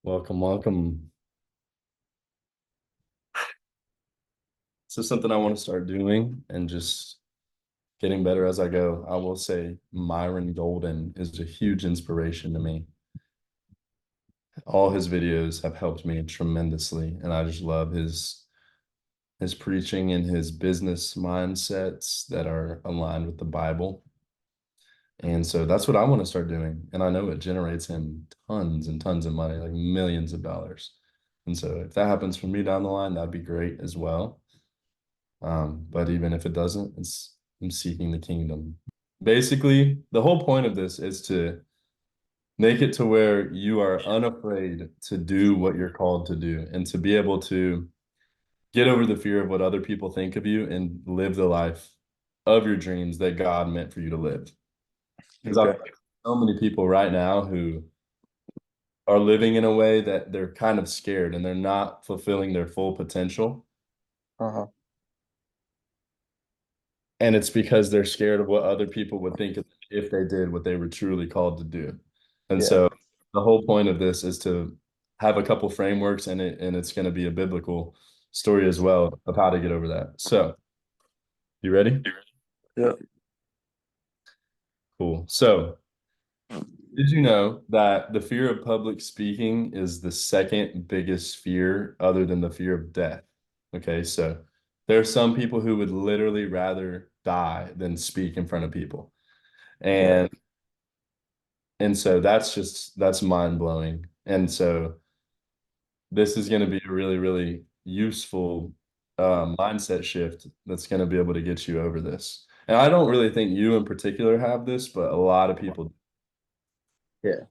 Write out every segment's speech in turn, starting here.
Welcome, welcome. This is something I want to start doing and just getting better as I go. I will say Myron Golden is a huge inspiration to me. All his videos have helped me tremendously, and I just love his preaching and his business mindsets that are aligned with the Bible. And so that's what I want to start doing. And I know it generates him tons and tons of money, like millions of dollars. And so if that happens for me down the line, that'd be great as well. But even if it doesn't, I'm seeking the kingdom. Basically, the whole point of this is to make it to where you are unafraid to do what you're called to do and to be able to get over the fear of what other people think of you and live the life of your dreams that God meant for you to live. Because I Okay. feel like so many people right now who are living in a way that they're kind of scared and they're not fulfilling their full potential. Uh-huh. And it's because they're scared of what other people would think if they did what they were truly called to do. And Yeah. so the whole point of this is to have a couple frameworks and it's going to be a biblical story as well of how to get over that. So, you ready? Yeah. Cool. So, did you know that the fear of public speaking is the second biggest fear other than the fear of death? Okay, so there are some people who would literally rather die than speak in front of people. Yeah. And so that's mind blowing. And so this is going to be a really, really useful mindset shift that's going to be able to get you over this. And I don't really think you in particular have this, but a lot of people. Yeah.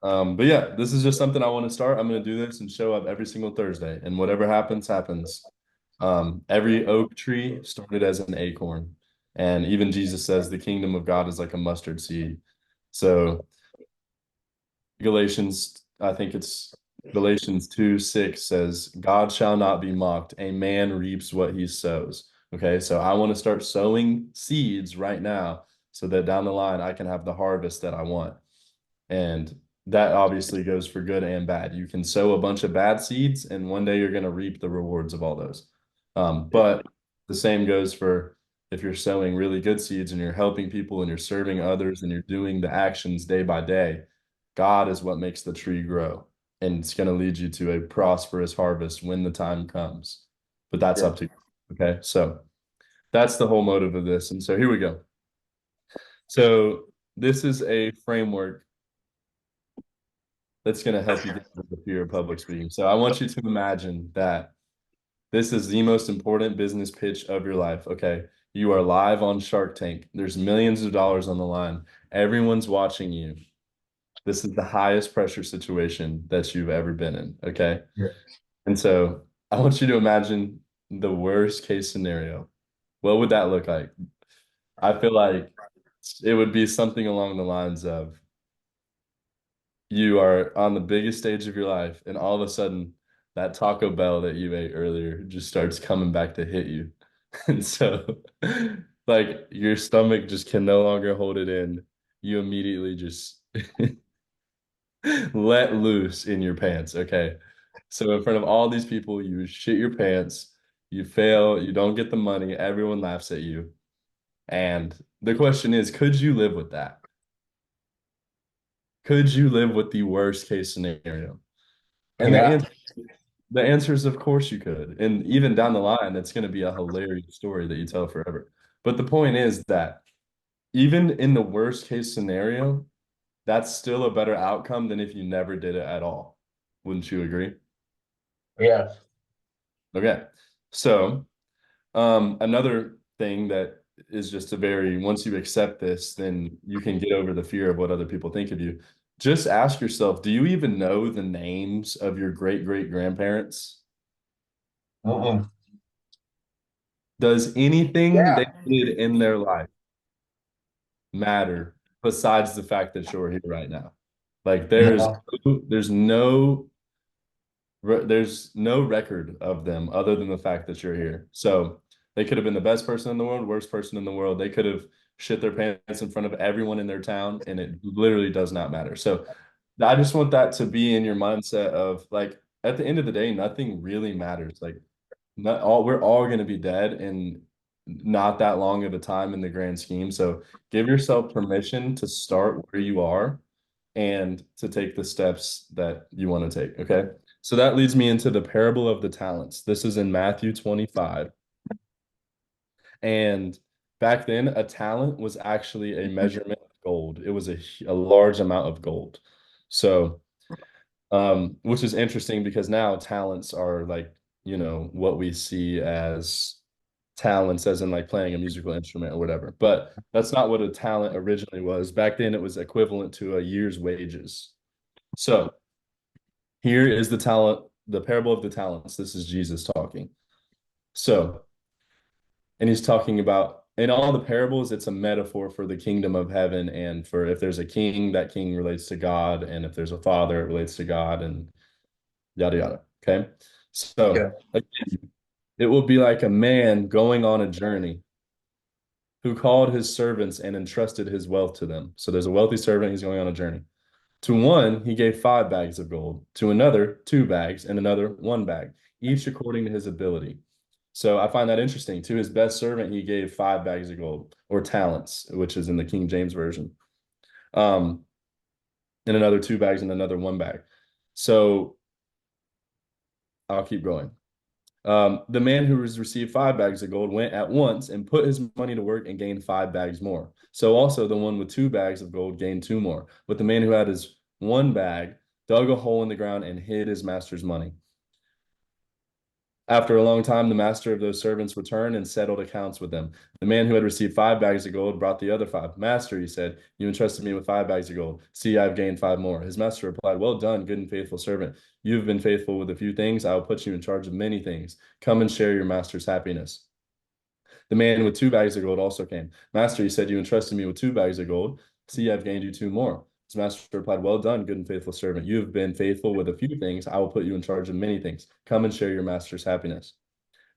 But yeah, this is just something I want to start. I'm going to do this and show up every single Thursday, and whatever happens, happens. Every oak tree started as an acorn, and even Jesus says the kingdom of God is like a mustard seed. So Galatians, I think it's Galatians 2:6 says, God shall not be mocked. A man reaps what he sows. Okay, so I want to start sowing seeds right now so that down the line I can have the harvest that I want. And that obviously goes for good and bad. You can sow a bunch of bad seeds, and one day you're going to reap the rewards of all those. Yeah. But the same goes for if you're sowing really good seeds and you're helping people and you're serving others and you're doing the actions day by day, God is what makes the tree grow. And it's going to lead you to a prosperous harvest when the time comes. But that's Yeah. up to you. Okay. So that's the whole motive of this. And so here we go. So this is a framework that's going to help you get over the fear of public speaking. So I want you to imagine that this is the most important business pitch of your life. Okay. You are live on Shark Tank. There's millions of dollars on the line. Everyone's watching you. This is the highest pressure situation that you've ever been in. Okay. Yeah. And so I want you to imagine the worst case scenario. What would that look like? I feel like it would be something along the lines of you are on the biggest stage of your life, and all of a sudden, that Taco Bell that you ate earlier just starts coming back to hit you. And so, like, your stomach just can no longer hold it in. You immediately just let loose in your pants. Okay. So, in front of all these people, you shit your pants, you fail, you don't get the money, everyone laughs at you. And the question is, could you live with that? Could you live with the worst case scenario? And Yeah. the answer is of course you could. And even down the line, it's going to be a hilarious story that you tell forever. But the point is that even in the worst case scenario, that's still a better outcome than if you never did it at all. Wouldn't you agree? Yeah. Okay. So, another thing that is just a very, once you accept this, then you can get over the fear of what other people think of you. Just ask yourself, do you even know the names of your great great grandparents? Mm-mm. Does anything they Yeah. did in their life matter besides the fact that you're here right now? Like No. there's no record of them other than the fact that you're here. So they could have been the best person in the world, worst person in the world. They could have shit their pants in front of everyone in their town, and it literally does not matter. So I just want that to be in your mindset of like at the end of the day, nothing really matters. Like not all we're all going to be dead in not that long of a time in the grand scheme. So give yourself permission to start where you are and to take the steps that you want to take. Okay. So that leads me into the parable of the talents. This is in Matthew 25. And back then, a talent was actually a measurement of gold. It was a large amount of gold. So, which is interesting because now talents are like, what we see as talents, as in like playing a musical instrument or whatever. But that's not what a talent originally was. Back then, it was equivalent to a year's wages. So, here is the parable of the talents. This is Jesus talking. So, and he's talking about in all the parables, it's a metaphor for the kingdom of heaven. And for if there's a king, that king relates to God. And if there's a father, it relates to God and yada, yada. Okay. Yeah. So again, it will be like a man going on a journey who called his servants and entrusted his wealth to them. So there's a wealthy servant, he's going on a journey. To one, he gave 5 bags of gold, to another, 2 bags, and another, 1 bag, each according to his ability. So I find that interesting. To his best servant, he gave 5 bags of gold or talents, which is in the King James Version, um, and another 2 bags and another 1 bag. So I'll keep going. The man who has received 5 bags of gold went at once and put his money to work and gained 5 bags more. So also the one with 2 bags of gold gained two more. But the man who had his 1 bag dug a hole in the ground and hid his master's money. After a long time, the master of those servants returned and settled accounts with them. The man who had received 5 bags of gold brought the other five. Master, he said, you entrusted me with 5 bags of gold. See, I've gained 5 more. His master replied, well done, good and faithful servant. You have been faithful with a few things. I will put you in charge of many things. Come and share your master's happiness. The man with 2 bags of gold also came. Master, he said, you entrusted me with 2 bags of gold. See, I've gained you 2 more. His master replied, well done, good and faithful servant. You have been faithful with a few things. I will put you in charge of many things. Come and share your master's happiness.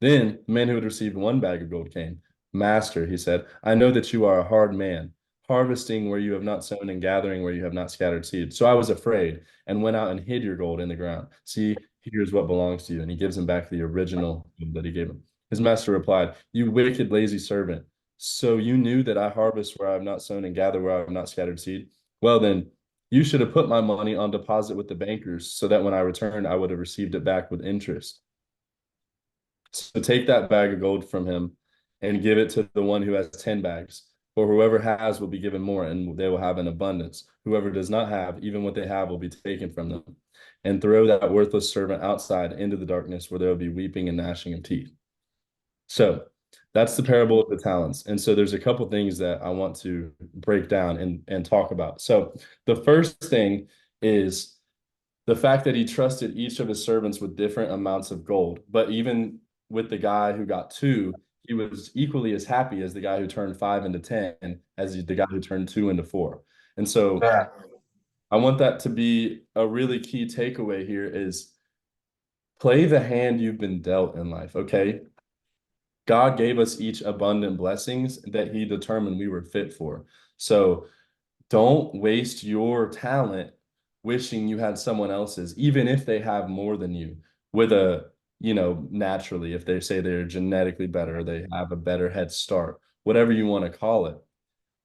Then the man who had received 1 bag of gold came. Master, he said, I know that you are a hard man, harvesting where you have not sown and gathering where you have not scattered seed. So I was afraid and went out and hid your gold in the ground. See, here's what belongs to you. And he gives him back the original that he gave him. His master replied, you wicked, lazy servant. So you knew that I harvest where I have not sown and gather where I have not scattered seed? Well, then, you should have put my money on deposit with the bankers so that when I returned, I would have received it back with interest. So take that bag of gold from him and give it to the one who has 10 bags. For whoever has will be given more, and they will have an abundance. Whoever does not have, even what they have will be taken from them. And throw that worthless servant outside into the darkness where there will be weeping and gnashing of teeth. So that's the parable of the talents. And so there's a couple things that I want to break down and talk about. So the first thing is the fact that he trusted each of his servants with different amounts of gold. But even with the guy who got two, he was equally as happy as the guy who turned five into 10, as the guy who turned two into four. And so Yeah. I want that to be a really key takeaway here is play the hand you've been dealt in life. Okay. God gave us each abundant blessings that he determined we were fit for. So don't waste your talent wishing you had someone else's, even if they have more than you, with naturally, if they say they're genetically better, they have a better head start, whatever you want to call it.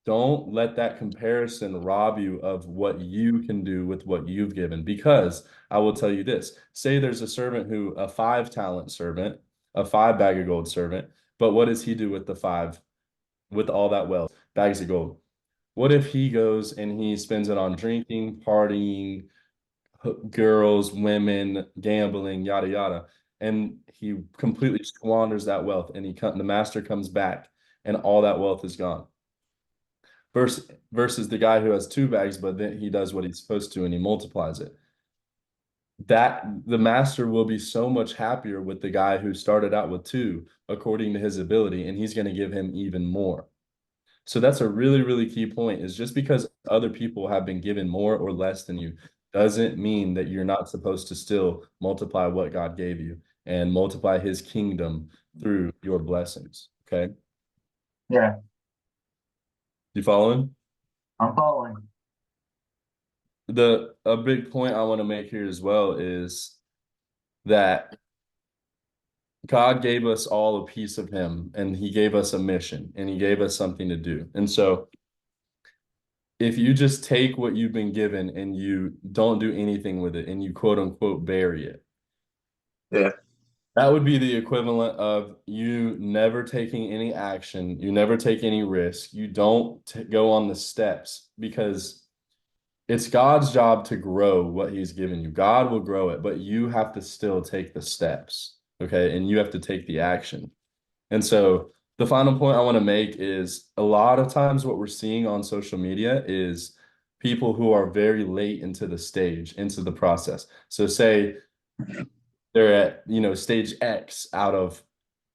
Don't let that comparison rob you of what you can do with what you've given. Because I will tell you this, say there's a servant a 5 talent servant, a 5 bag of gold servant, but what does he do with the five, with all that wealth, bags of gold? What if he goes and he spends it on drinking, partying, girls, women, gambling, yada yada, and he completely squanders that wealth, and the master comes back, and all that wealth is gone. Versus the guy who has 2 bags, but then he does what he's supposed to and he multiplies it. That the master will be so much happier with the guy who started out with two, according to his ability, and he's going to give him even more. So that's a really, really key point is just because other people have been given more or less than you doesn't mean that you're not supposed to still multiply what God gave you and multiply his kingdom through your blessings. Okay. Yeah. You following? I'm following. the a big point I want to make here as well is that God gave us all a piece of him and he gave us a mission and he gave us something to do. And so if you just take what you've been given and you don't do anything with it and you quote unquote bury it, Yeah. that would be the equivalent of you never taking any action, you never take any risk, you don't go on the steps because it's God's job to grow what he's given you. God will grow it, but you have to still take the steps, okay? And you have to take the action. And so the final point I want to make is a lot of times what we're seeing on social media is people who are very late into the stage, into the process. So say they're at, stage X out of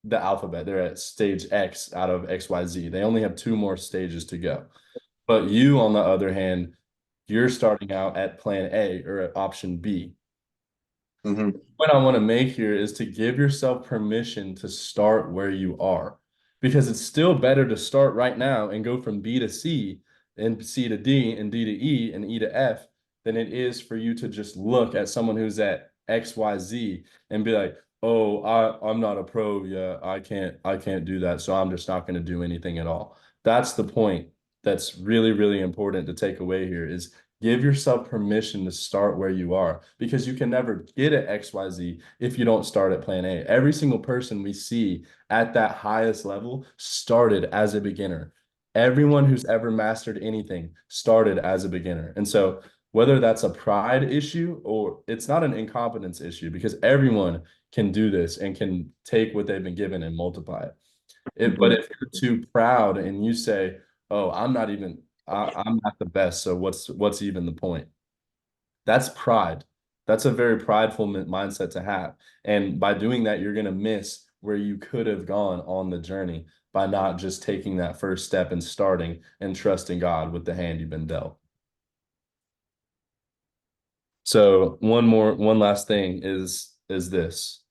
the alphabet. They're at stage X out of XYZ. They only have two more stages to go. But you, on the other hand, you're starting out at plan A or at option B. Hmm. What I want to make here is to give yourself permission to start where you are because it's still better to start right now and go from B to C and C to D and D to E and E to F than it is for you to just look at someone who's at XYZ and be like, "Oh, I'm not a pro yet. I can't do that. So I'm just not going to do anything at all." That's the point that's really, really important to take away here is give yourself permission to start where you are because you can never get at XYZ if you don't start at plan A. Every single person we see at that highest level started as a beginner. Everyone who's ever mastered anything started as a beginner. And so whether that's a pride issue or it's not an incompetence issue because everyone can do this and can take what they've been given and multiply it. But Hmm. if you're too proud and you say, "Oh, I'm not the best, so what's even the point?" That's pride. That's a very prideful mindset to have. And by doing that, you're going to miss where you could have gone on the journey by not just taking that first step and starting and trusting God with the hand you've been dealt. So one last thing is this.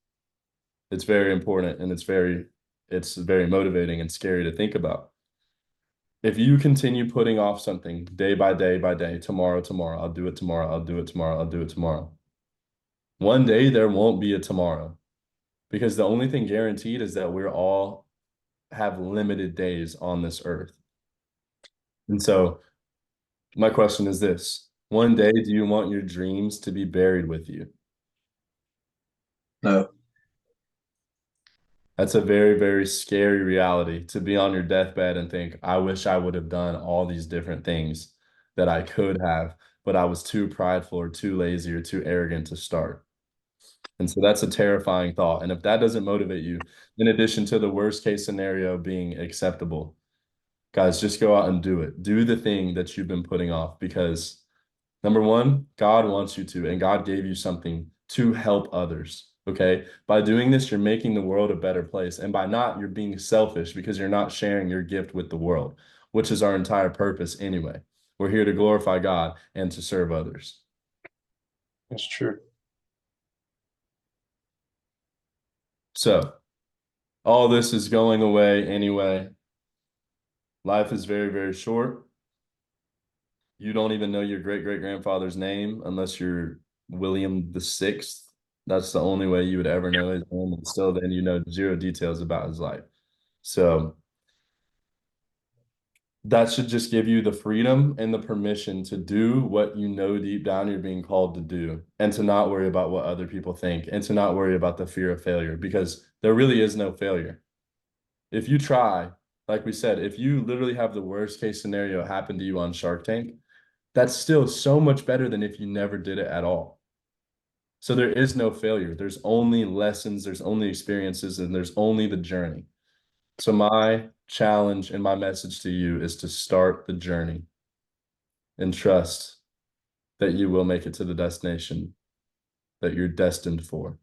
It's very important and it's very motivating and scary to think about. If you continue putting off something day by day by day, tomorrow, I'll do it tomorrow, I'll do it tomorrow, I'll do it tomorrow. One day there won't be a tomorrow because the only thing guaranteed is that we're all have limited days on this earth. And so my question is this: one day, do you want your dreams to be buried with you? No. That's a very, very scary reality to be on your deathbed and think, I wish I would have done all these different things that I could have, but I was too prideful or too lazy or too arrogant to start. And so that's a terrifying thought. And if that doesn't motivate you, in addition to the worst case scenario being acceptable, guys, just go out and do it. Do the thing that you've been putting off because number one, God wants you to, and God gave you something to help others. Okay. By doing this, you're making the world a better place. And by not, you're being selfish because you're not sharing your gift with the world, which is our entire purpose anyway. We're here to glorify God and to serve others. That's true. So, all this is going away anyway. Life is very, very short. You don't even know your great great grandfather's name unless you're William the Sixth. That's the only way you would ever know his name. And still, then you know zero details about his life. So that should just give you the freedom and the permission to do what you know deep down you're being called to do and to not worry about what other people think and to not worry about the fear of failure because there really is no failure. If you try, like we said, if you literally have the worst case scenario happen to you on Shark Tank, that's still so much better than if you never did it at all. So there is no failure. There's only lessons, there's only experiences, and there's only the journey. So my challenge and my message to you is to start the journey and trust that you will make it to the destination that you're destined for.